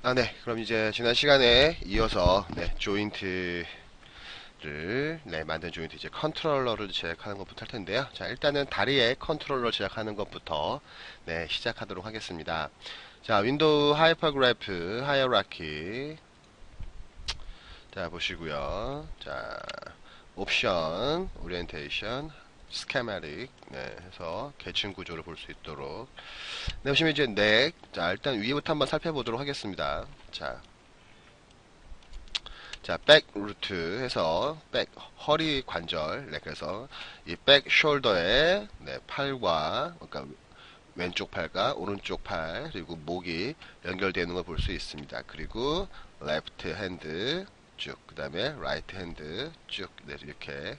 네. 그럼 이제 지난 시간에 이어서 조인트를 만든 조인트 이제 컨트롤러를 제작하는 것부터 할 텐데요. 자, 일단은 다리에 컨트롤러 제작하는 것부터 시작하도록 하겠습니다. 자, 윈도우 하이퍼그래프 하이어라키 자, 보시고요. 자, 옵션, 오리엔테이션, 스케마틱 해서 계층 구조를 볼 수 있도록 보시면 이제 자, 일단 위에부터 한번 살펴보도록 하겠습니다. 자, 백 루트 해서 백 허리 관절. 그래서 이 백 숄더에 팔과 그러니까 왼쪽 팔과 오른쪽 팔 그리고 목이 연결되는 걸 볼 수 있습니다. 그리고 레프트 핸드 쭉 그다음에 라이트 핸드 쭉 이렇게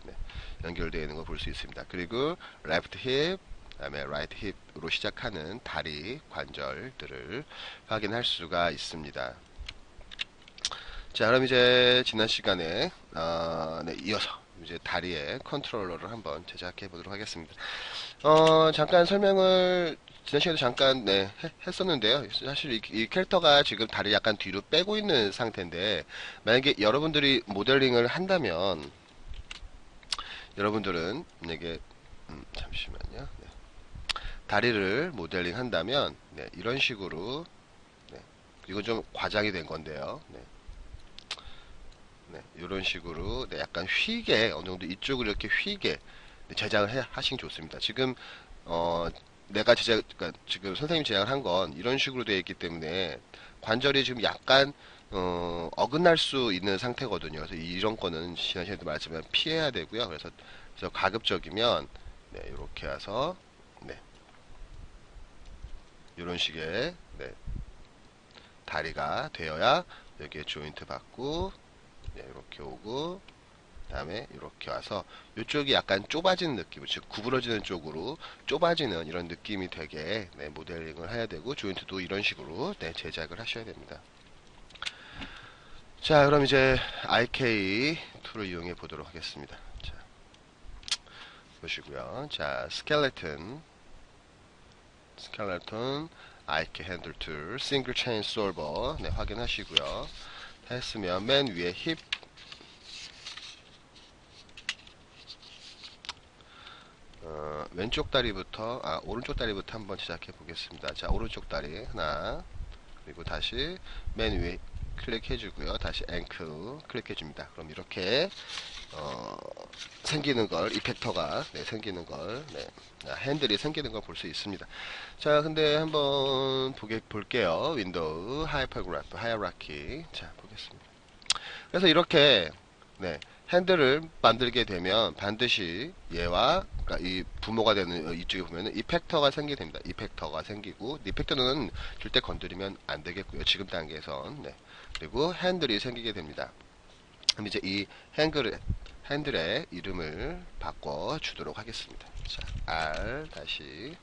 연결되어 있는 걸 볼 수 있습니다. 그리고 레프트 힙 그다음에 라이트 힙으로 시작하는 다리 관절들을 확인할 수가 있습니다. 자, 그럼 이제 지난 시간에 이어서 이제 다리의 컨트롤러를 한번 제작해 보도록 하겠습니다. 잠깐 설명을 지난 시간에 잠깐 했었는데요. 사실 이 캐릭터가 지금 다리 약간 뒤로 빼고 있는 상태인데 만약에 여러분들이 모델링을 한다면 여러분들은 만약에 잠시만요. 다리를 모델링 한다면 이런 식으로 이건 좀 과장이 된 건데요. 이런 식으로 약간 휘게 어느 정도 이쪽을 이렇게 휘게 제작을 하시면 좋습니다. 지금 내가 그러니까 지금 선생님 제작을 한 건 이런 식으로 되어 있기 때문에 관절이 지금 약간 어긋날 수 있는 상태거든요. 그래서 이런 거는 지난 시간에도 말했지만 피해야 되고요. 그래서 가급적이면 이렇게 해서 이런 식의 다리가 되어야 여기에 조인트 받고 이렇게 오고 다음에 이렇게 와서 이쪽이 약간 좁아지는 느낌, 즉 구부러지는 쪽으로 좁아지는 이런 느낌이 되게 모델링을 해야 되고 조인트도 이런 식으로 제작을 하셔야 됩니다. 자, 그럼 이제 IK 툴을 이용해 보도록 하겠습니다. 자, 보시고요. 자, 스켈레톤 IK 핸들 툴 싱글 체인 솔버 확인하시고요. 했으면 맨 위에 힙 왼쪽 다리부터 오른쪽 다리부터 한번 시작해 보겠습니다. 자, 오른쪽 다리 하나 그리고 다시 맨 위에 클릭해 주고요. 다시 앵클 클릭해 줍니다. 그럼 이렇게 생기는 걸 이펙터가 생기는 걸 핸들이 생기는 걸 볼 수 있습니다. 자, 근데 한번 볼게요. 윈도우 하이퍼그래프 하이어라키 자, 보겠습니다. 그래서 이렇게 핸들을 만들게 되면 반드시 얘와 그러니까 이 부모가 되는 이쪽에 보면은 이펙터가 생기게 됩니다. 이펙터가 생기고 이펙터는 절대 건드리면 안 되겠고요. 지금 단계에선 그리고 핸들이 생기게 됩니다. 그럼 이제 이 핸들의 이름을 바꿔 주도록 하겠습니다. 자, R 다시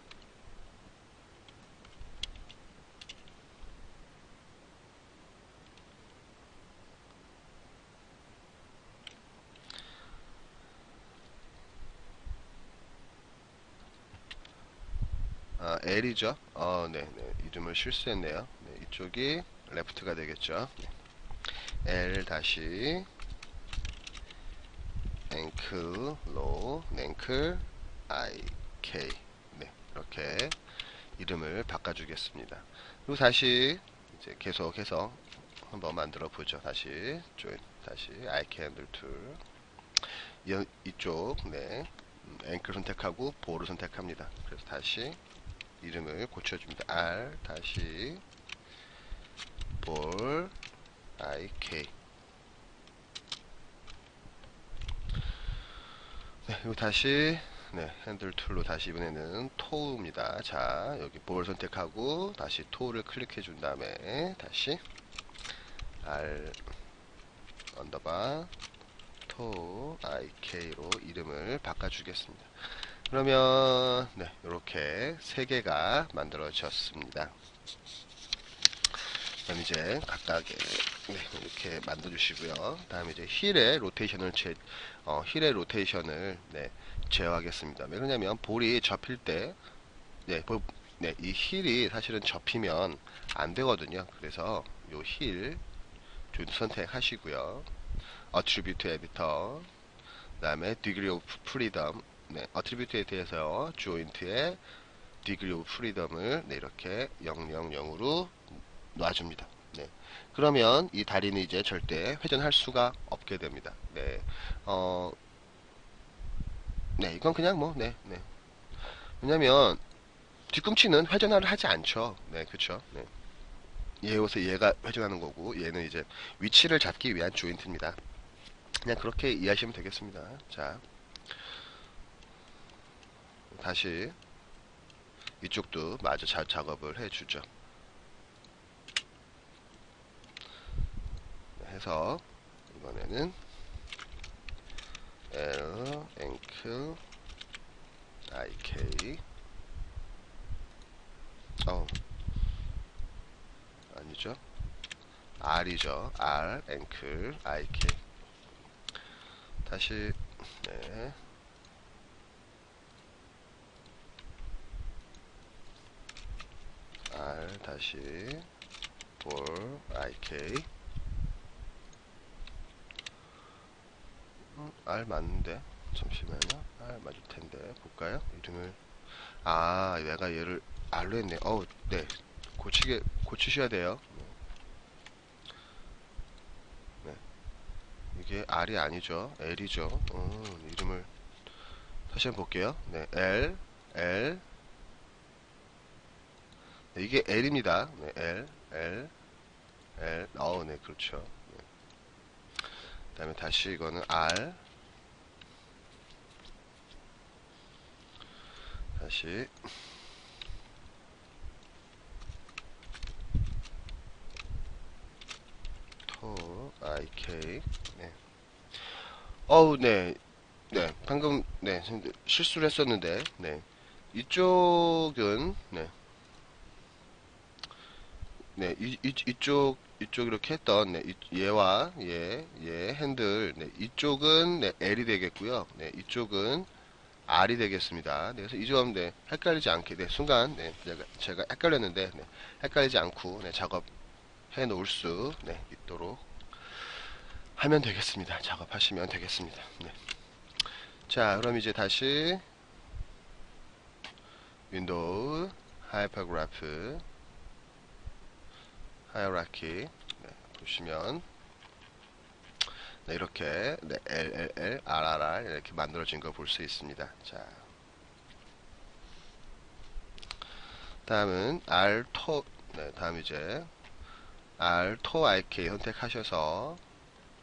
L이죠. 이름을 실수했네요. 이쪽이 레프트가 되겠죠. L 다시 앵클 로 앵클 IK 이렇게 이름을 바꿔주겠습니다. 그리고 다시 이제 계속해서 한번 만들어 보죠. 다시 다시 IK 핸들 툴 이쪽 앵클 선택하고 볼을 선택합니다. 그래서 다시 이름을 고쳐줍니다. R 다시 볼 IK 그리고 다시 핸들 툴로 다시 이번에는 토우입니다. 자, 여기 볼 선택하고 다시 토우를 클릭해 준 다음에 다시 R 언더바 토우 IK로 이름을 바꿔주겠습니다. 그러면 이렇게 세 개가 만들어졌습니다. 그럼 이제 각각의 이렇게 만들어 주시고요. 다음에 이제 힐의 로테이션을 제어하겠습니다. 왜 그러냐면 볼이 접힐 때 네, 이 힐이 사실은 접히면 안 되거든요. 그래서 요 힐 선택하시고요. attribute 에디터, 그다음에 degree of freedom. 네, attribute에 대해서 joint의 degree of freedom을 네, 이렇게 000으로 놔줍니다. 네. 그러면 이 다리는 이제 절대 회전할 수가 없게 됩니다. 네. 네, 이건 그냥 뭐, 네, 네. 왜냐면 뒤꿈치는 회전을 하지 않죠. 네, 그쵸. 네. 얘여서 얘가 회전하는 거고, 얘는 이제 위치를 잡기 위한 조인트입니다. 그냥 그렇게 이해하시면 되겠습니다. 자, 다시 이쪽도 마저 작업을 해주죠. 해서 이번에는 L, ankle, IK. 아니죠. R이죠. R, ankle, IK. 다시 네. R 다시 볼 IK. R 맞는데 잠시만요. R 맞을 텐데 볼까요? 이름을 내가 얘를 R로 했네. 네. 고치셔야 돼요. 네. 이게 R이 아니죠. L이죠. 이름을 다시 한번 볼게요. 네. L. 네, 이게 L입니다. 네. L. 네, 그렇죠. 네. 그 다음에 다시 이거는 R. 다시 IK. 네. 네. 네. 방금 네. 실수를 했었는데. 네. 이쪽은 네. 네. 이쪽 이렇게 했던 네. 얘와 얘 핸들 네. 이쪽은 네. L이 되겠고요. 네. 이쪽은 R이 되겠습니다. 네, 그래서 이 점 네, 헷갈리지 않게 네, 순간 네, 제가 헷갈렸는데 네, 헷갈리지 않고 네, 작업해 놓을 수 네, 있도록 하면 되겠습니다. 작업하시면 되겠습니다. 네. 자, 그럼 이제 다시 윈도우 하이퍼그래프 하이어라키 네, 보시면 네, 이렇게 네, LLL, RRR 이렇게 만들어진 거 볼 수 있습니다. 자, 다음은 R토 네, 다음 이제 R토 IK 선택하셔서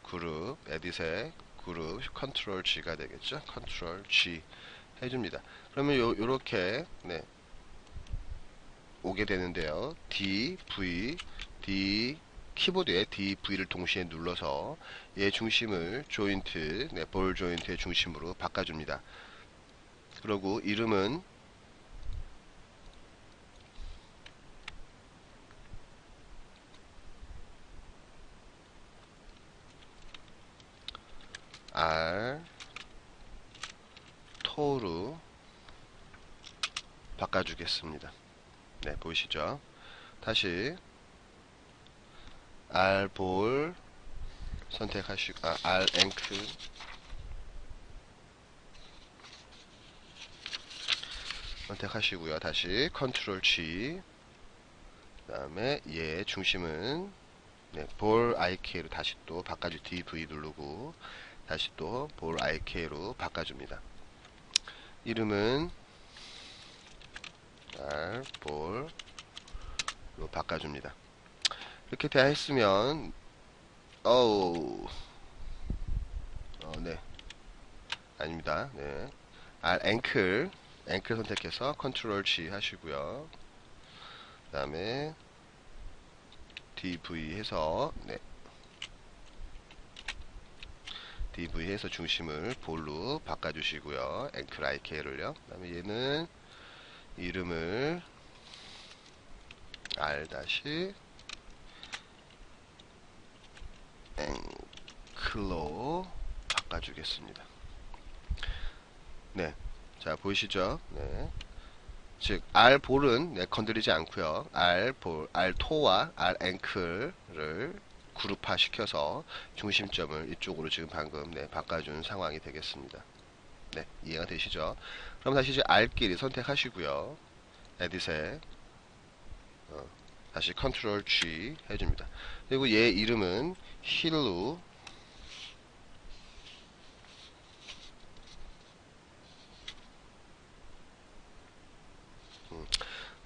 그룹 에딧의 그룹 컨트롤 G가 되겠죠. 컨트롤 G 해줍니다. 그러면 요렇게 네, 오게 되는데요. D, D 키보드에 D, V를 동시에 눌러서 얘 중심을 조인트, 네, 볼 조인트의 중심으로 바꿔줍니다. 그리고 이름은 R 토로 바꿔주겠습니다. 네, 보이시죠? 다시 R 볼 선택하시고 R 앵크 선택하시고요. 다시 컨트롤 G 그다음에 얘 중심은 네, 볼 IK로 다시 또 바꿔주 DV 누르고 다시 또 볼 IK로 바꿔줍니다. 이름은 R 볼로 바꿔줍니다. 이렇게 되어 있으면 네, 아닙니다. 네, R 앵클 선택해서 컨트롤 G 하시고요. 그 다음에 DV 해서 네, DV 해서 중심을 볼로 바꿔주시고요. 앵클 IK를요. 그 다음에 얘는 이름을 R 다시 앵클로 바꿔주겠습니다. 네, 자 보이시죠? 네, 즉 R 볼은 네, 건드리지 않고요. R 볼, R 토와 R 앵클을 그룹화 시켜서 중심점을 이쪽으로 지금 방금 네, 바꿔준 상황이 되겠습니다. 네, 이해가 되시죠? 그럼 다시 이제 R끼리 선택하시고요. 에딧에 다시 컨트롤 G 해줍니다. 그리고 얘 이름은 힐루,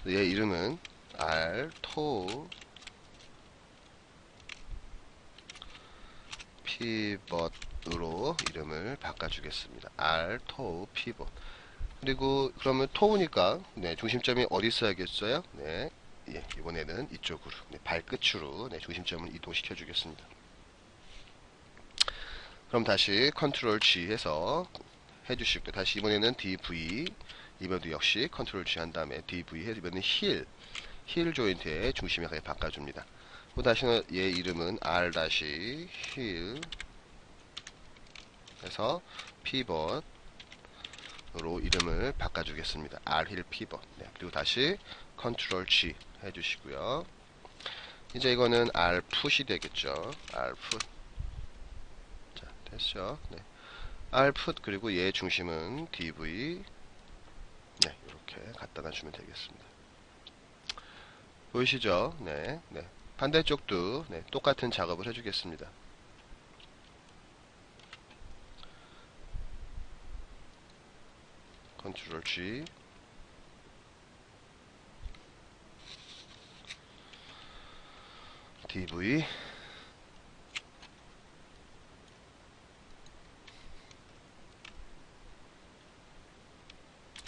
얘 이름은 R 토 피벗으로 이름을 바꿔주겠습니다. R 토 피벗. 그리고 그러면 토우니까 네, 중심점이 어디 있어야겠어요? 네, 예, 이번에는 이쪽으로 네, 발끝으로 네, 중심점을 이동시켜 주겠습니다. 그럼 다시 컨트롤 G 해서 해주시고 다시 이번에는 DV 이번에도 역시 컨트롤 G 한 다음에 DV 해서 이번에는 힐 조인트의 중심에 바꿔줍니다. 그 다시는 얘 이름은 R-힐 해서 피벗 으로 이름을 바꿔주겠습니다. R-힐 피벗. 네, 그리고 다시 컨트롤 G 해주시고요. 이제 이거는 R-풋이 되겠죠. R-풋. 자, 됐죠. 네. R-풋 그리고 얘 중심은 DV. 네, 이렇게 갖다 놔주면 되겠습니다. 보이시죠? 네, 네. 반대쪽도 네, 똑같은 작업을 해주겠습니다. 컨트롤 G DV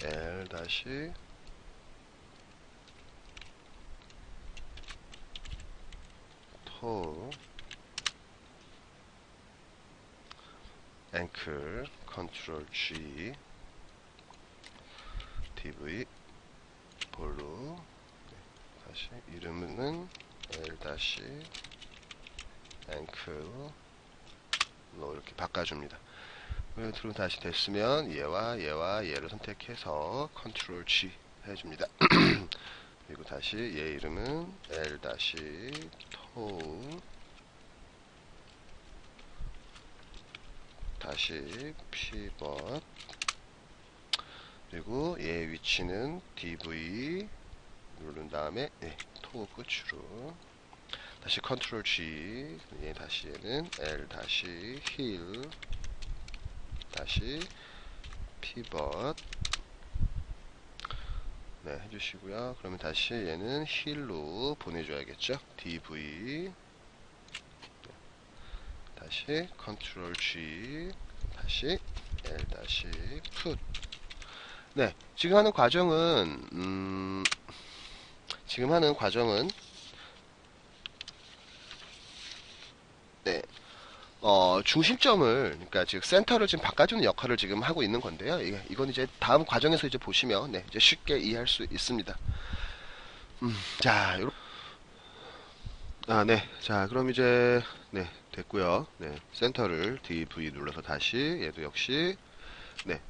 L 다시 토 앵클 컨트롤 G DV 볼로 네, 다시 이름은 L 다시 앵클로 이렇게 바꿔줍니다. 그리고 다시 됐으면 얘와 얘를 선택해서 컨트롤 G 해줍니다. 그리고 다시 얘 이름은 L 다시 토 다시 피벗 그리고 얘 위치는 DV 누른 다음에 네, 토 끝으로 다시 컨트롤 G 얘 다시 얘는 L 다시 힐 다시 피벗 네, 해주시고요. 그러면 다시 얘는 힐로 보내줘야겠죠. DV 다시 컨트롤 G 다시 L 다시 풋. 네, 지금 하는 과정은 네, 중심점을 그러니까 지금 센터를 지금 바꿔주는 역할을 지금 하고 있는 건데요. 이건 이제 다음 과정에서 이제 보시면 네, 이제 쉽게 이해할 수 있습니다. 자, 네, 자, 그럼 이제 네, 됐고요. 네, 센터를 DV 눌러서 다시 얘도 역시 네,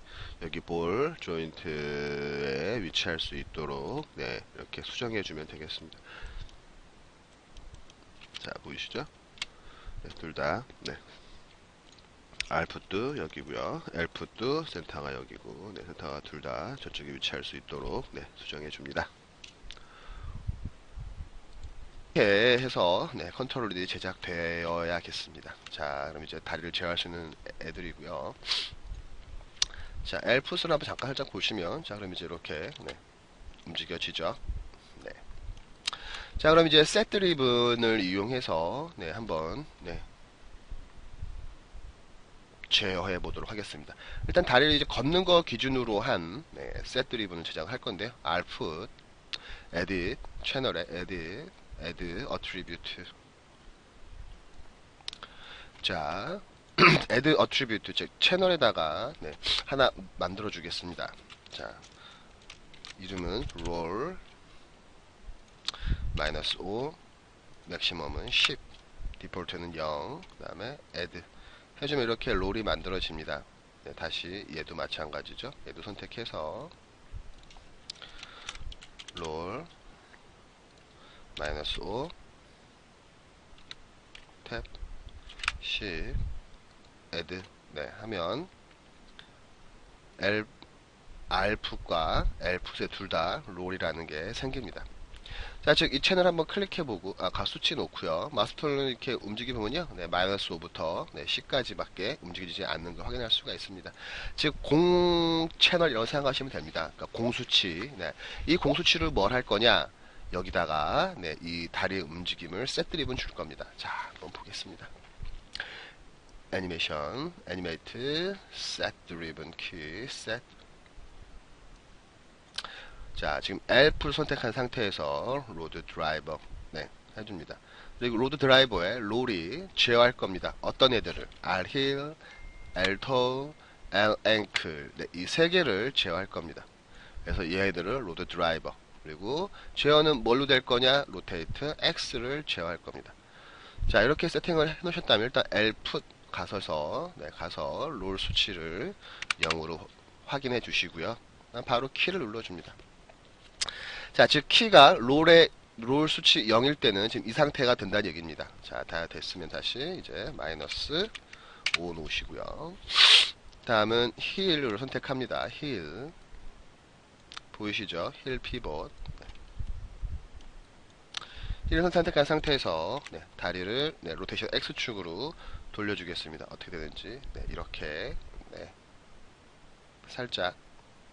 여기 볼 조인트에 위치할 수 있도록 네, 이렇게 수정해 주면 되겠습니다. 자, 보이시죠? 네, 둘 다 네. R풋도 여기고요. L풋도 센터가 여기고 네, 센터가 둘 다 저쪽에 위치할 수 있도록 네, 수정해 줍니다. 이렇게 해서 네, 컨트롤이 제작되어야겠습니다. 자, 그럼 이제 다리를 제어할 수 있는 애들이고요. 자, L풋을 한번 잠깐 살짝 보시면 자, 그럼 이제 이렇게 네, 움직여지죠. 네. 자, 그럼 이제 셋 드리븐을 이용해서 네, 한번 네, 제어해 보도록 하겠습니다. 일단 다리를 이제 걷는 거 기준으로 한 네, 셋 드리븐을 제작할 건데요. R풋, Edit, 채널에 Edit, Add Attribute. 자, Add Attribute, 즉 채널에다가 네, 하나 만들어 주겠습니다. 자, 이름은 roll -5, 맥시멈은 10, 디폴트는 0, 그 다음에 add 해주면 이렇게 롤이 만들어집니다. 네, 다시 얘도 마찬가지죠. 얘도 선택해서 롤 마이너스 5 탭 10 애드 네 하면 알풋과 엘풋의 둘 다 롤이라는 게 생깁니다. 자, 즉, 이 채널 한번 클릭해보고, 가수치 놓고요. 마스터를 이렇게 움직여보면요. 네, 마이너스 5부터 네, 10까지밖에 움직이지 않는 걸 확인할 수가 있습니다. 즉, 공 채널이라고 생각하시면 됩니다. 그러니까 공수치. 네, 이 공수치를 뭘 할 거냐? 여기다가, 네, 이 다리의 움직임을 셋 드립은 줄 겁니다. 자, 한번 보겠습니다. 애니메이션, 애니메이트, 셋 드리븐 키, 셋 자, 지금 L풀 선택한 상태에서 로드 드라이버 네, 해줍니다. 그리고 로드 드라이버에 롤이 제어할 겁니다. 어떤 애들을 R힐, L토, L앵클 네, 이 세 개를 제어할 겁니다. 그래서 이 애들을 로드 드라이버 그리고 제어는 뭘로 될 거냐? 로테이트 X를 제어할 겁니다. 자, 이렇게 세팅을 해 놓으셨다면 일단 L풋 가서 롤 수치를 0으로 확인해 주시고요. 바로 키를 눌러줍니다. 자, 즉 키가 롤 수치 0일 때는 지금 이 상태가 된다는 얘기입니다. 자, 다 됐으면 다시 이제 마이너스 5 놓으시고요. 다음은 힐을 선택합니다. 힐 보이시죠? 힐 피벗 힐을 선택한 상태에서 네, 다리를 네, 로테이션 X축으로 돌려주겠습니다. 어떻게 되는지 네, 이렇게 네, 살짝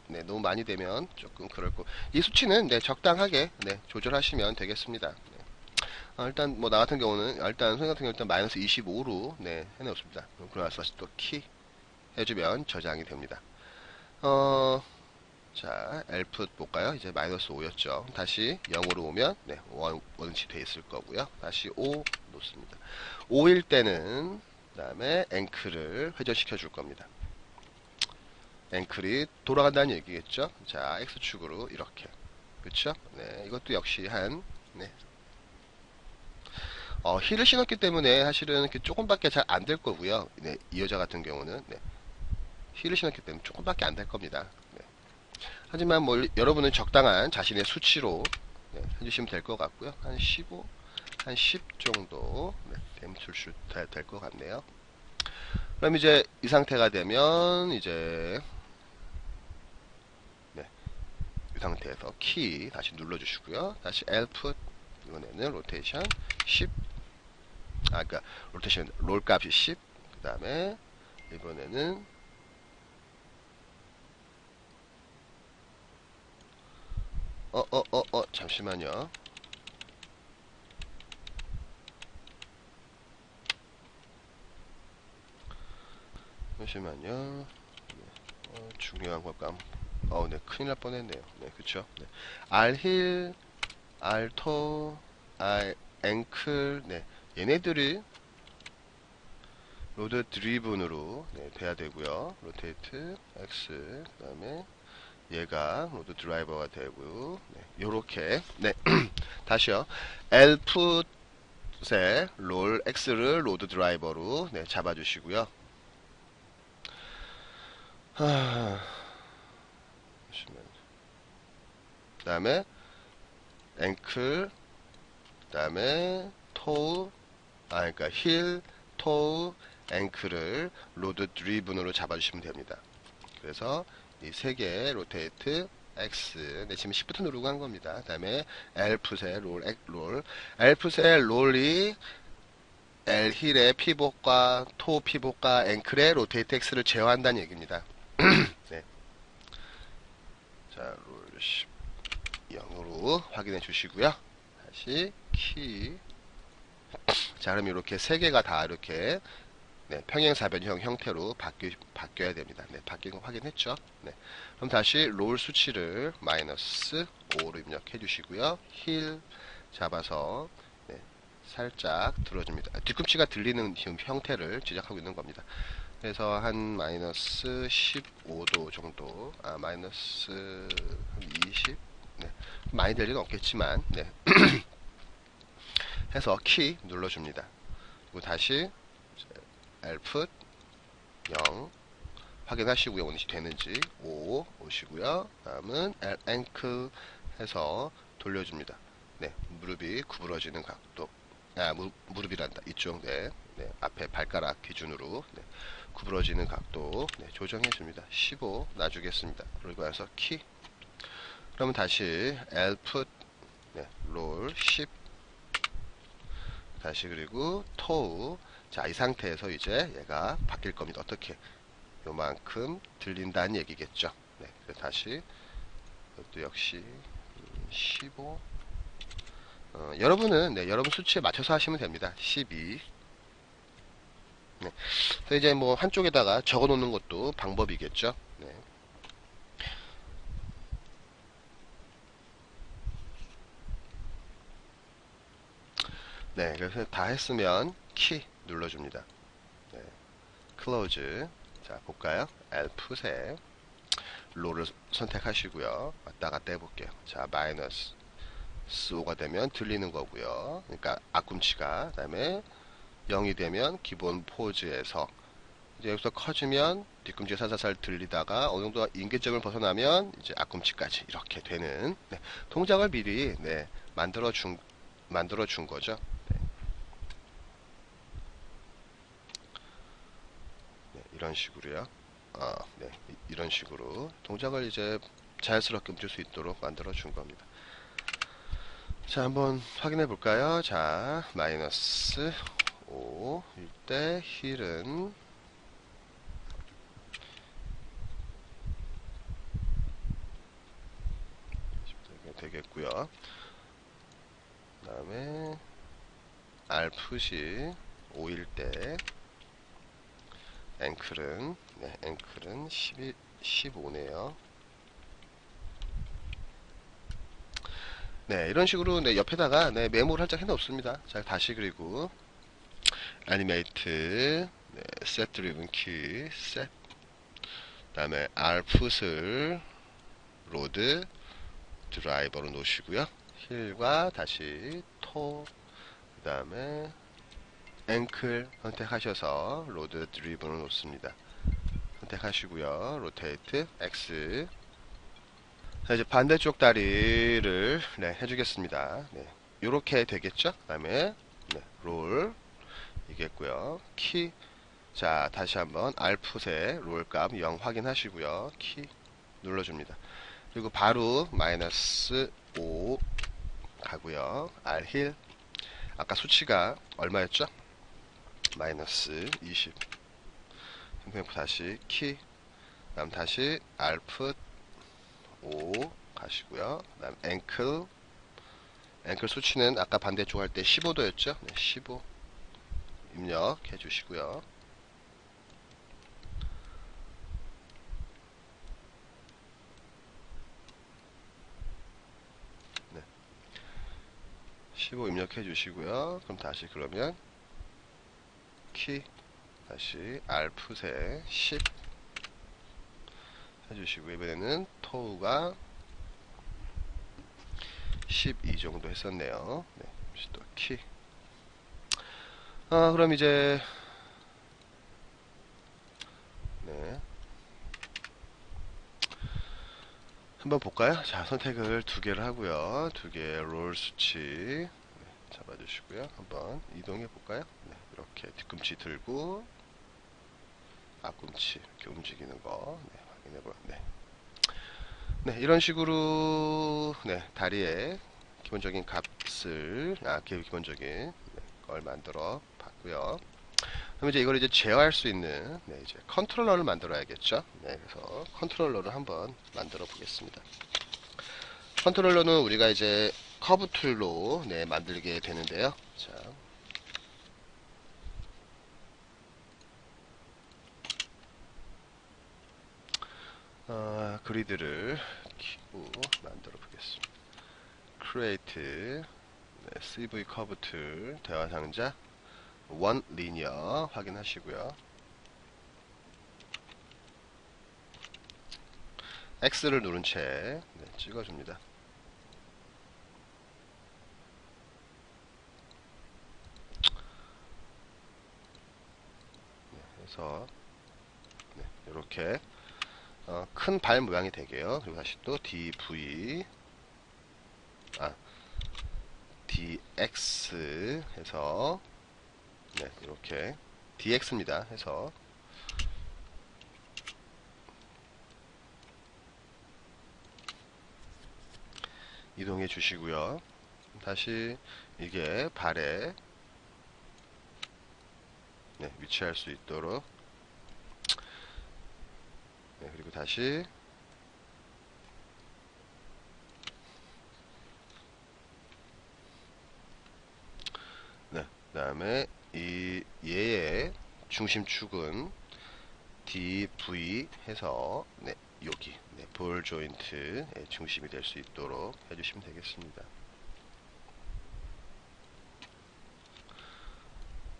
네, 너무 많이 되면 조금 그럴 거. 이 수치는 네, 적당하게 네, 조절하시면 되겠습니다. 네. 일단 뭐 나 같은 경우는 일단 선생 같은 경우 일단 마이너스 25로 네, 해놓습니다. 그러고 나서 다시 또 키 해주면 저장이 됩니다. 자, 엘풋 볼까요? 이제 마이너스 5였죠. 다시 0으로 오면 네, 원위치 돼 있을 거고요. 다시 5 놓습니다. 5일 때는 그다음에 앵클을 회전시켜 줄 겁니다. 앵클이 돌아간다는 얘기겠죠. 자, X축으로 이렇게 그쵸? 네, 이것도 역시 네. 힐을 신었기 때문에 사실은 이렇게 조금밖에 잘 안 될 거고요. 네, 이 여자 같은 경우는 네, 힐을 신었기 때문에 조금밖에 안 될 겁니다. 네. 하지만 뭐 여러분은 적당한 자신의 수치로 네, 해주시면 될 것 같고요. 한 15, 한 10 정도 네, 되면 될 것 같네요. 그럼 이제 이 상태가 되면 이제 이 상태에서 키 다시 눌러주시고요. 다시 L풋 이번에는 로테이션 10 그러니까 로테이션 롤 값이 10 그 다음에 이번에는 잠시만요. 잠시만요. 중요한 것감 네, 큰일 날 뻔했네요. 네, 그쵸. 네. R힐, R토, 앵클, 네, 얘네들이 로드 드리븐으로 네, 돼야 되고요. 로테이트, X, 그 다음에 얘가 로드 드라이버가 되고, 네, 요렇게, 네, 다시요. L풋의 롤 X를 로드 드라이버로 네, 잡아주시고요. 그 다음에 앵클 그 다음에 토우 그러니까 힐, 토우, 앵클을 로드 드리븐으로 잡아주시면 됩니다. 그래서 이 세 개의 로테이트 X 네, 지금 Shift 누르고 한 겁니다. 그 다음에 L풋의 롤 L풋의 롤이 L 힐의 피봇과 토 피봇과 앵클의 로테이트 X를 제어한다는 얘기입니다. 네. 자, 롤 0으로 확인해 주시고요. 다시 키. 자, 그럼 이렇게 세 개가 다 이렇게 네, 평행사변형 형태로 바뀌어야 됩니다. 네, 바뀐 거 확인했죠? 네. 그럼 다시 롤 수치를 마이너스 5로 입력해 주시고요. 힐 잡아서 네, 살짝 들어줍니다. 뒤꿈치가 들리는 형태를 제작하고 있는 겁니다. 그래서 한 마이너스 15도 정도, 마이너스 20, 네, 많이 될 일은 없겠지만, 네. 해서 키 눌러줍니다. 그리고 다시 L풋 0 확인하시고요. 원위치 되는지 5 오시고요. 다음은 L앵클 해서 돌려줍니다. 네, 무릎이 구부러지는 각도. 무릎이란다. 이쪽, 네, 네, 앞에 발가락 기준으로 네, 구부러지는 각도 네, 조정해줍니다. 15 놔주겠습니다. 그리고 나서 키. 그러면 다시 L풋, 네, 롤 10. 다시 그리고 토우. 자, 이 상태에서 이제 얘가 바뀔 겁니다. 어떻게? 요만큼 들린다는 얘기겠죠. 네, 그래서 다시 이것도 역시 15. 여러분은 네, 여러분 수치에 맞춰서 하시면 됩니다. 12. 네. 그래서 이제 뭐 한쪽에다가 적어 놓는 것도 방법이겠죠. 네. 네, 그래서 다 했으면 키 눌러줍니다. 네. 클로즈. 자, 볼까요? L풋에 롤을 선택하시고요. 왔다 갔다 해볼게요. 자, 마이너스 5가 되면 들리는 거고요. 그러니까 앞꿈치가. 그 다음에 0이 되면 기본 포즈에서 이제 여기서 커지면 뒤꿈치가 살살살 들리다가 어느 정도 인계점을 벗어나면 이제 앞꿈치까지 이렇게 되는 네, 동작을 미리 네, 만들어 준 거죠. 네. 네, 이런 식으로요. 네, 이런 식으로 동작을 이제 자연스럽게 움직일 수 있도록 만들어 준 겁니다. 자, 한번 확인해 볼까요? 자, 마이너스 5일 때 힐은 되겠고요. 그 다음에 알풋이 5일 때 앵클은 네, 앵클은 15네요. 네, 이런 식으로 네, 옆에다가 네, 메모를 살짝 해 놓습니다. 자, 다시 그리고 애니메이트 네, 셋 드리븐 키 셋. 그다음에 알풋을 로드 드라이버로 놓으시고요. 힐과 다시 토. 그다음에 앵클 선택하셔서 로드 드리븐을 놓습니다. 선택하시고요. 로테이트 X. 자, 이제 반대쪽 다리를 네, 해주겠습니다. 네, 요렇게 되겠죠? 그 다음에 네, 롤 이겠고요. 키. 자, 다시 한번 알풋의 롤값 0 확인하시고요. 키 눌러줍니다. 그리고 바로 마이너스 5 가고요. R힐. 아까 수치가 얼마였죠? 마이너스 20. 다시 키. 다음 다시 알풋 5 가시고요. 그 다음 앵클 수치는 아까 반대쪽 할 때 15도였죠. 네, 15 입력해 주시고요. 네, 15 입력해 주시고요. 그럼 다시 그러면 키 다시 알풋에 10 해주시고 이번에는 토우가 12 정도 했었네요. 네, 또 키. 그럼 이제 네, 한번 볼까요? 자, 선택을 두 개를 하고요. 두 개의 롤 수치 네, 잡아주시고요. 한번 이동해 볼까요? 네, 이렇게 뒤꿈치 들고 앞꿈치 이렇게 움직이는 거 네, 확인해 볼. 네. 네, 이런 식으로 네, 다리에 기본적인 값을 기본적인 네, 걸 만들어 봤고요. 그럼 이제 이걸 이제 제어할 수 있는 네, 이제 컨트롤러를 만들어야겠죠. 네, 그래서 컨트롤러를 한번 만들어 보겠습니다. 컨트롤러는 우리가 이제 커브 툴로 네, 만들게 되는데요. 자, 그리드를 키고 만들어 보겠습니다. 크리에이트 네, CV 커브 툴 대화 상자 원 리니어 확인하시고요. X를 누른 채 네, 찍어줍니다. 네, 그래서 네, 이렇게 큰 발 모양이 되게요. 그리고 다시 또 DV dx 해서 네, 이렇게 dx입니다. 해서 이동해 주시고요. 다시 이게 발에 네, 위치할 수 있도록 네, 그리고 다시 네, 그 다음에 이 얘의 중심축은 DV 해서 네, 여기 네, 볼 조인트의 중심이 될 수 있도록 해주시면 되겠습니다.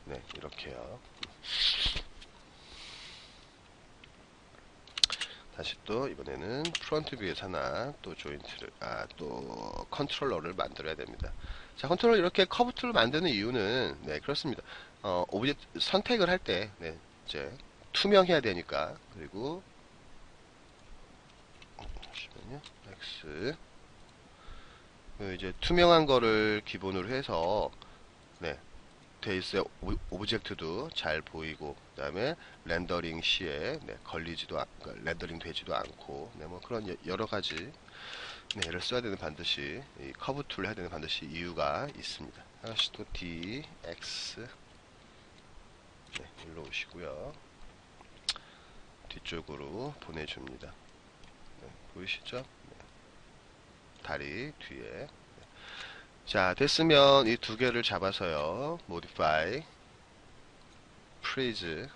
네, 이렇게요. 다시 또 이번에는 프론트 뷰에서 하나 또 조인트를 또 컨트롤러를 만들어야 됩니다. 자, 컨트롤러 이렇게 커브 툴을 만드는 이유는 네, 그렇습니다. 오브젝트 선택을 할 때 네, 이제 투명해야 되니까. 그리고 잠시만요. X 이제 투명한 거를 기본으로 해서 네, 베이스의 오브젝트도 잘 보이고, 그 다음에 렌더링 시에 네, 걸리지도 렌더링 되지도 않고 네, 뭐 그런 여러 가지 네, 얘를 써야 되는 반드시 이 커브 툴을 해야 되는 반드시 이유가 있습니다. 다시 또 DX 네, 일로 오시고요. 뒤쪽으로 보내줍니다. 네, 보이시죠? 네, 다리 뒤에. 자, 됐으면 이 두 개를 잡아서요. Modify, Freeze,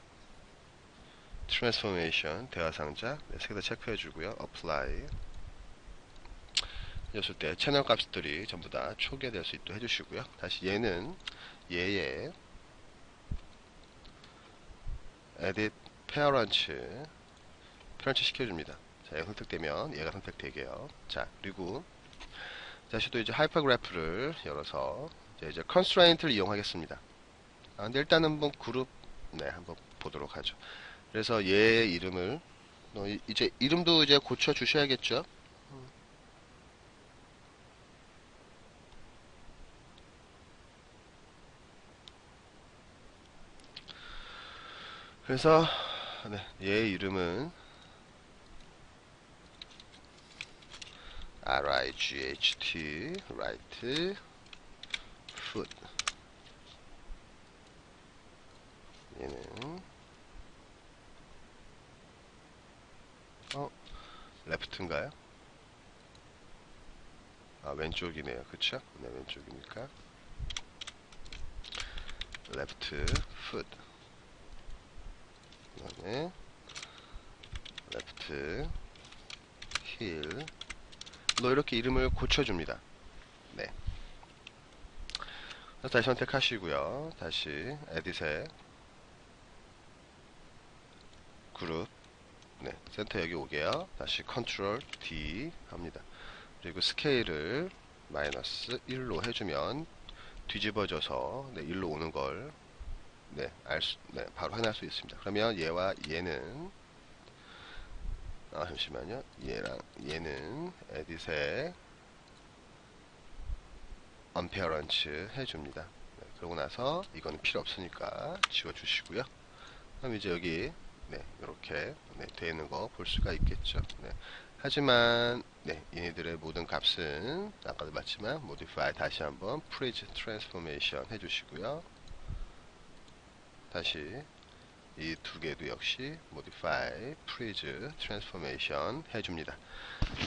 Transformation, 대화상자 네, 세 개 다 체크해 주고요. Apply 해줬을 때 채널 값들이 전부 다 초기화될 수 있도록 해주시고요. 다시 얘는 얘의 Edit Parent 시켜줍니다. 자, 얘가 선택되면 얘가 선택되게요. 자, 그리고 다시 또 이제 하이퍼그래프를 열어서 이제 컨스트레인트를 이용하겠습니다. 근데 일단은 한번 그룹 네 한번 보도록 하죠. 그래서 얘의 이름을 이제 이름도 이제 고쳐 주셔야겠죠. 그래서 네, 얘의 이름은 RIGHT right foot 얘는 레프트인가요? 왼쪽이네요. 그쵸? 네, 왼쪽이니까 left foot 그 다음에 left heel 이렇게 이름을 고쳐줍니다. 네. 그래서 다시 선택하시고요. 다시 에딧에 그룹 네, 센터 여기 오게요. 다시 컨트롤 D 합니다. 그리고 스케일을 마이너스 1로 해주면 뒤집어져서 네, 1로 오는 걸 네, 네, 바로 확인할 수 있습니다. 그러면 얘와 얘는 잠시만요. 얘랑 얘는 에딧에 언페어런치 해줍니다. 네, 그러고 나서 이거는 필요 없으니까 지워주시고요. 그럼 이제 여기 네, 이렇게 네, 되어 있는 거 볼 수가 있겠죠. 네. 하지만 네, 얘네들의 모든 값은 아까도 봤지만 modify 다시 한번 freeze transformation 해주시고요. 다시 이 두 개도 역시 modify freeze transformation 해줍니다.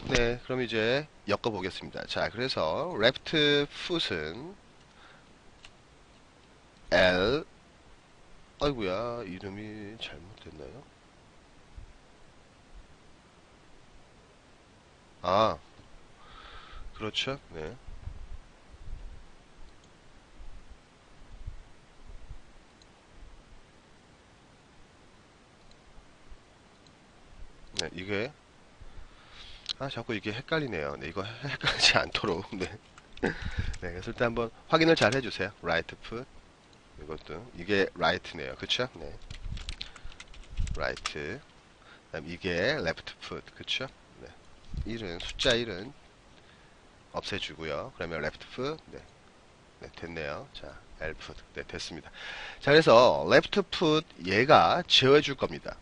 네, 그럼 이제 엮어 보겠습니다. 자, 그래서 left foot은 L 아이고야 이름이 잘못됐나요? 그렇죠. 네. 네, 이게 자꾸 이게 헷갈리네요. 네, 이거 헷갈리지 않도록 네. 네, 그래서 일단 한번 확인을 잘 해주세요. right foot 이것도 이게 right네요. 그쵸? 네. right 그다음 이게 left foot 그쵸? 네. 1은 숫자 1은 없애주고요. 그러면 left foot 네. 네, 됐네요. 자, lfoot. 네, 됐습니다. 자, 그래서 left foot 얘가 제어해 줄 겁니다.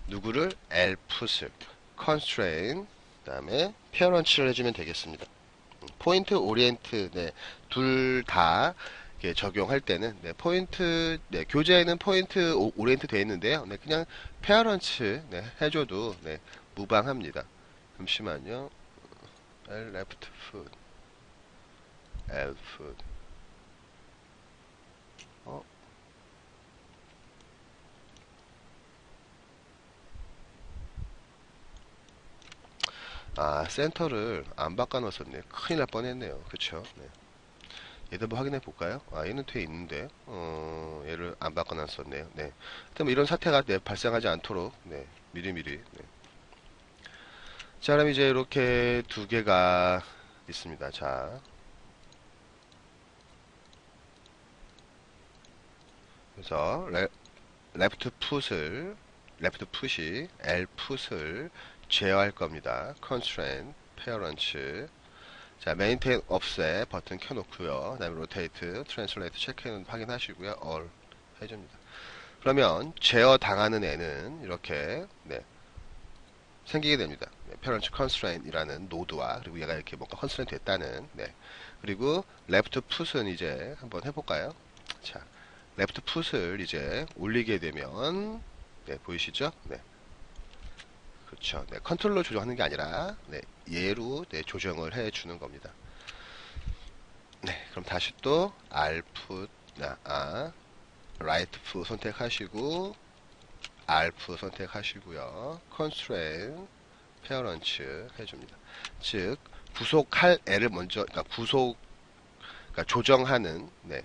누구를? lfoot을. constraint, 그 다음에 appearance를 해주면 되겠습니다. 포인트 오리엔트, 네, 둘 다 적용할 때는, 네, 포인트, 네, 교재에는 포인트 오리엔트 되어 있는데요. 네, 그냥 페어런츠, 네, 해줘도, 네, 무방합니다. 잠시만요. left foot, L foot. 어, 아, 센터를 안 바꿔 놨었네. 큰일 날 뻔했네요. 그쵸? 네. 얘도 한번 확인해 볼까요? 아, 얘는 돼 있는데, 얘를 안 바꿔 놨었네요. 네. 그럼 이런 사태가 네, 발생하지 않도록, 네, 미리미리. 네. 자, 그럼 이제 이렇게 두 개가 있습니다. 자, 그래서 레프트 풋을 레프트 풋이 L 풋을 제어할 겁니다. constraint, parent. 자, maintain, offset 버튼 켜놓고요. 그다음에 rotate, translate 체크는 확인하시고요. all 해줍니다. 그러면 제어 당하는 애는 이렇게 네, 생기게 됩니다. 네, parent constraint이라는 노드와 그리고 얘가 이렇게 뭔가 constraint 됐다는 네. 그리고 left 풋은 이제 한번 해볼까요? 자, 레프트 풋을 이제 올리게 되면 네, 보이시죠? 네. 그렇죠. 네, 컨트롤로 조정하는 게 아니라 네, 얘로 네, 조정을 해 주는 겁니다. 네, 그럼 다시 또 R 풋, right 풋 선택하시고 R 풋 선택하시고요. constraint, parent 해줍니다. 즉 구속할 애를 먼저, 그러니까 그러니까 조정하는 네,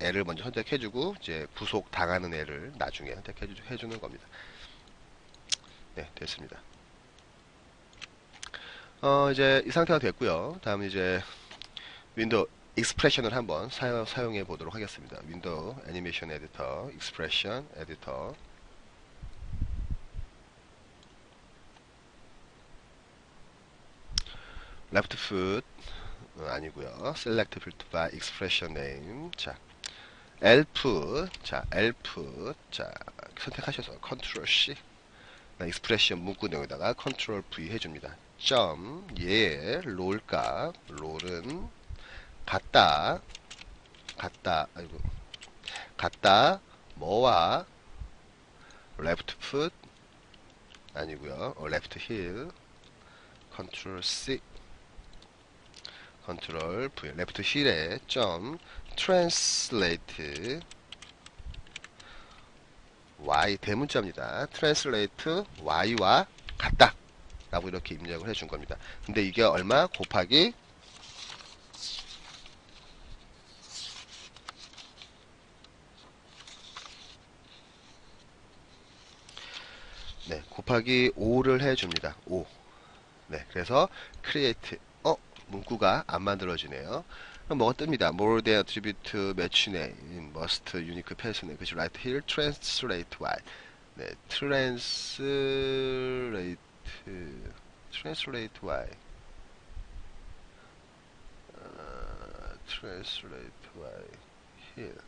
애를 먼저 선택해주고 이제 구속 당하는 애를 나중에 선택해주는 겁니다. 네, 됐습니다. 이제 이 상태가 됐고요. 다음 이제 윈도우 익스프레션을 한번 사용해 보도록 하겠습니다. 윈도우 애니메이션 에디터, 익스프레션 에디터. left foot 아니고요. select field by expression name. 자, elf. 자, elf. 자, 선택하셔서 컨트롤 C. 익스프레션 문구명에다가 컨트롤 V 해줍니다. 점, 얘의 롤값, 롤은 아이고, 같다, 뭐와, left foot, 아니고요 left heel, 컨트롤 C, 컨트롤 V, left heel에 점, translate, Y 대문자입니다. translate Y와 같다. 라고 이렇게 입력을 해준 겁니다. 근데 이게 얼마? 곱하기 네, 곱하기 5를 해줍니다. 5. 네, 그래서 create 문구가 안 만들어지네요. 그럼 뭐가 뜹니다. more than attribute match name must unique path name. 그치, right here translate y. 네, translate y. translate y here.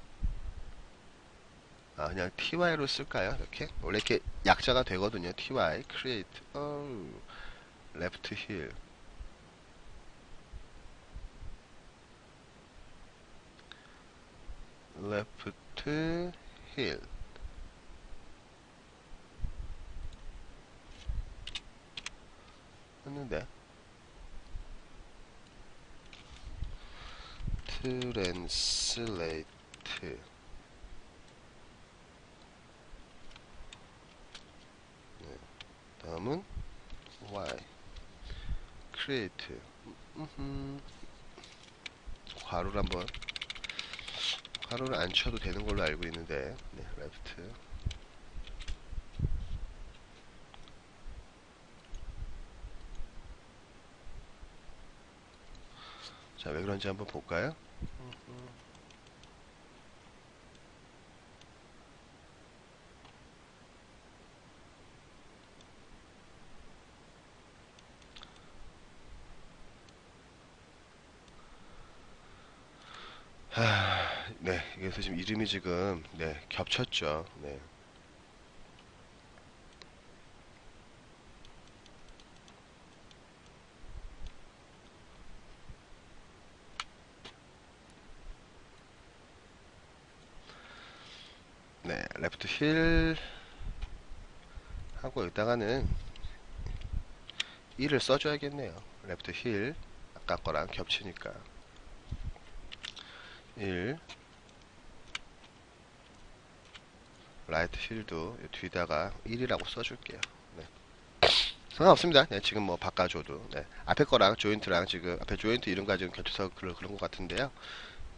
아, 그냥 ty로 쓸까요? 이렇게 원래 이렇게 약자가 되거든요. ty create left here. left heel 했는데 translate 다음은 y create 괄호를 한번 괄호를 안 쳐도 되는 걸로 알고 있는데 네, left 자, 왜 그런지 한번 볼까요? 네, 그래서 지금 이름이 지금 네, 겹쳤죠. 네. 네, 레프트 힐 하고 여기다가는 1을 써줘야겠네요. 레프트 힐 아까 거랑 겹치니까 1 라이트 힐도 뒤에다가 1이라고 써줄게요. 네. 상관없습니다. 네, 지금 뭐 바꿔줘도 네. 앞에 거랑 조인트랑 지금 앞에 조인트 이름과 지금 겹쳐서 그런 것 같은데요.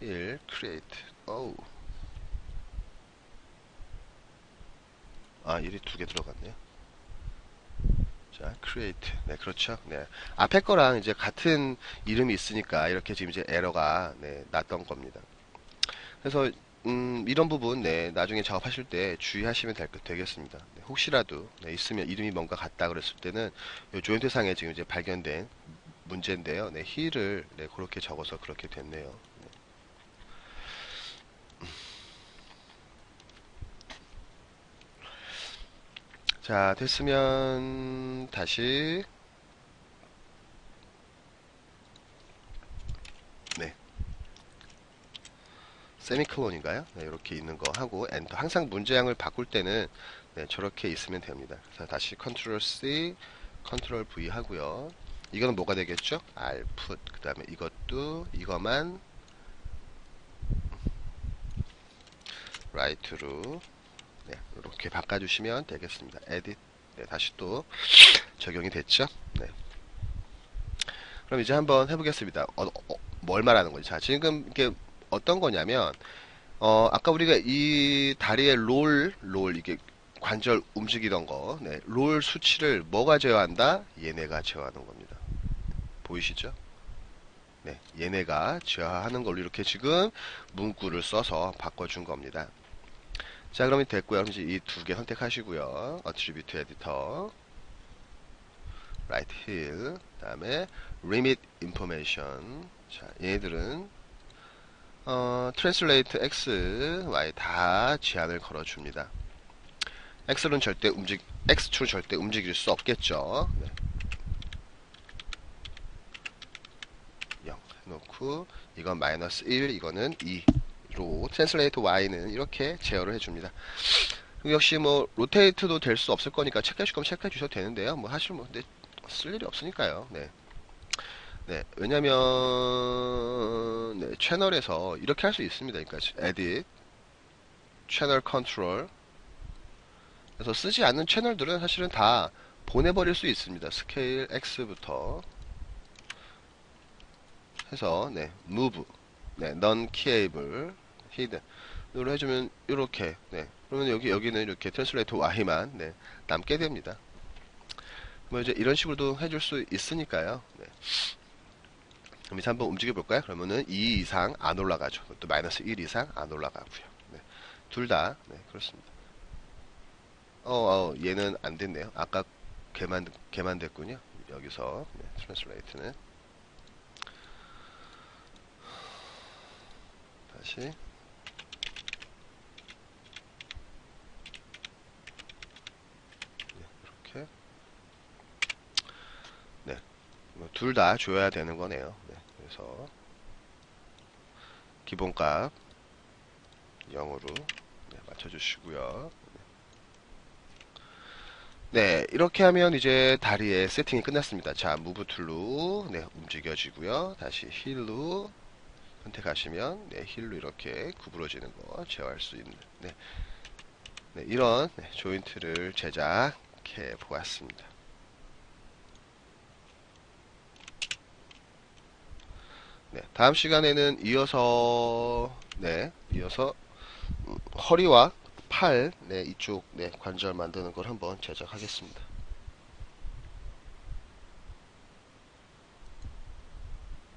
1 create 어우 아 1이 두 개 들어갔네요. 자, create. 네, 그렇죠. 네. 앞에 거랑 이제 같은 이름이 있으니까 이렇게 지금 이제 에러가 네, 났던 겁니다. 그래서 이런 부분 네, 나중에 작업하실 때 주의하시면 되겠습니다. 네, 혹시라도 네, 있으면 이름이 뭔가 같다 그랬을 때는 요 조인트 상에 지금 이제 발견된 문제인데요. 네, 힐을 네, 그렇게 적어서 그렇게 됐네요. 자, 됐으면 다시 네, 세미콜론인가요? 네, 이렇게 있는 거 하고 엔터. 항상 문제양을 바꿀 때는 네, 저렇게 있으면 됩니다. 그래서 다시 컨트롤 C, 컨트롤 V 하고요. 이거는 뭐가 되겠죠? 알풋. 그 다음에 이것도 이거만 라이트로 네, 이렇게 바꿔주시면 되겠습니다. 에딧. 네, 다시 또 적용이 됐죠? 네. 그럼 이제 한번 해보겠습니다. 뭘 말하는 거지? 자, 지금 이게 어떤 거냐면 아까 우리가 이 다리의 롤, 이게 관절 움직이던 거, 네, 롤 수치를 뭐가 제어한다? 얘네가 제어하는 겁니다. 보이시죠? 네, 얘네가 제어하는 걸로 이렇게 지금 문구를 써서 바꿔준 겁니다. 자, 그러면 됐고요. 이제 이 두 개 선택하시고요. Attribute Editor, Right Here, 다음에 Limit Information. 자, 얘네들은 Translate X, Y 다 제한을 걸어줍니다. X는 X축은 절대 움직일 수 없겠죠. 네. 0 해놓고 이건 마이너스 1, 이거는 2로 Translate Y는 이렇게 제어를 해줍니다. 역시 뭐 로테이트도 될 수 없을 거니까 체크하실 거면 체크해 주셔도 되는데요. 뭐 사실 뭐 근데 쓸 일이 없으니까요. 네. 네, 왜냐면 네, 채널에서 이렇게 할 수 있습니다. 그러니까 edit, 채널 컨트롤. 그래서 쓰지 않는 채널들은 사실은 다 보내버릴 수 있습니다. 스케일 X부터 해서 네, move, 네, non keyable, hidden 으로 해주면 이렇게 네, 그러면 여기는 이렇게 translate Y만 네, 남게 됩니다. 뭐 이제 이런 식으로도 해줄 수 있으니까요. 네. 그럼 이제 한번 움직여 볼까요? 그러면은 2 이상 안 올라가죠. 또 마이너스 1 이상 안 올라가고요. 네. 둘 다, 네, 그렇습니다. 얘는 안 됐네요. 아까 걔만 됐군요. 여기서, 네, 트랜슬레이트는. 다시. 네, 이렇게. 네. 둘 다 줘야 되는 거네요. 네, 그래서, 기본값 0으로 네, 맞춰주시고요. 네, 이렇게 하면 이제 다리의 세팅이 끝났습니다. 자, 무브 툴로 네, 움직여지고요. 다시 힐로 선택하시면 네, 힐로 이렇게 구부러지는 거 제어할 수 있는 네, 네, 이런 네, 조인트를 제작해 보았습니다. 네, 다음 시간에는 이어서 허리와 팔, 네, 이쪽 네, 관절 만드는 걸 한번 제작하겠습니다.